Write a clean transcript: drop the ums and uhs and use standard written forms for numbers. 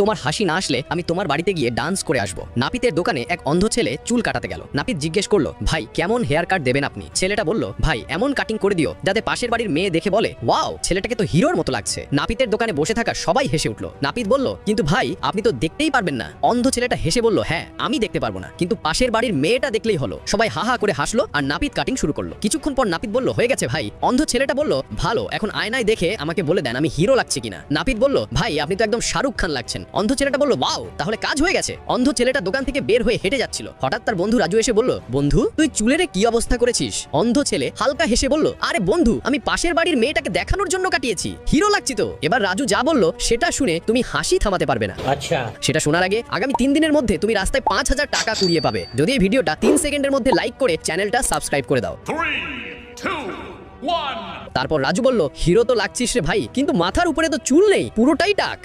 তোমার হাসি না আসলে আমি তোমার বাড়িতে গিয়ে ডান্স করে আসবো। নাপিতের দোকানে এক অন্ধ ছেলে চুল কাটাতে গেল। নাপিত জিজ্ঞেস করলো, ভাই কেমন হেয়ার কাট দেবেন আপনি? ছেলেটা বলল, ভাই এমন কাটিং করে দিও যাতে পাশের বাড়ির মেয়ে দেখে বলে, ওয়াও ছেলেটাকে তো হিরোর মতো লাগছে। নাপিতের দোকানে বসে থাকা সবাই হেসে উঠলো। নাপিত বলল, কিন্তু ভাই আপনি তো দেখতেই পারবেন না। অন্ধ ছেলেটা হেসে বলল, হ্যাঁ আমি দেখতে পারবো না, কিন্তু পাশের বাড়ির মেয়েটা দেখলেই হলো। সবাই হা হা করে হাসলো আর নাপিত কাটিং শুরু করলো। কিছুক্ষণ পর নাপিত বলল, হয়ে গেছে ভাই। অন্ধ ছেলেটা বলল, ভালো, এখন আয়নায় দেখে আমাকে বলে দেন আমি হিরো লাগছে কিনা। নাপিত বলল, ভাই আপনি তো একদম শাহরুখ খান লাগছেন। অন্ধ ছেলেটা বলল, ওয়াও তাহলে কাজ হয়ে গেছে। অন্ধ ছেলেটা দোকান থেকে বের হয়ে হেঁটে যাচ্ছিল। হঠাৎ তার বন্ধু রাজু এসে বলল, বন্ধু তুই চুলের কি অবস্থা করেছিস? অন্ধ ছেলে হালকা হেসে বলল, আরে বন্ধু আমি পাশের বাড়ির মেয়েটাকে দেখানোর জন্য কাটিয়েছি, হিরো লাগছি তো। এবার রাজু যা বলল সেটা শুনে তুমি হাসি থামাতে পারবে না। আচ্ছা, সেটা শোনার আগে আগামী 3 দিনের মধ্যে তুমি রাস্তায় 5000 টাকা কুড়িয়ে পাবে যদি এই ভিডিওটা 3 সেকেন্ডের মধ্যে লাইক করে চ্যানেলটা সাবস্ক্রাইব করে দাও। 3, 2, 1. তারপর রাজু বলল, হিরো তো লাগছিস রে ভাই, কিন্তু মাথার উপরে তো চুল নেই, পুরোটাই টাক।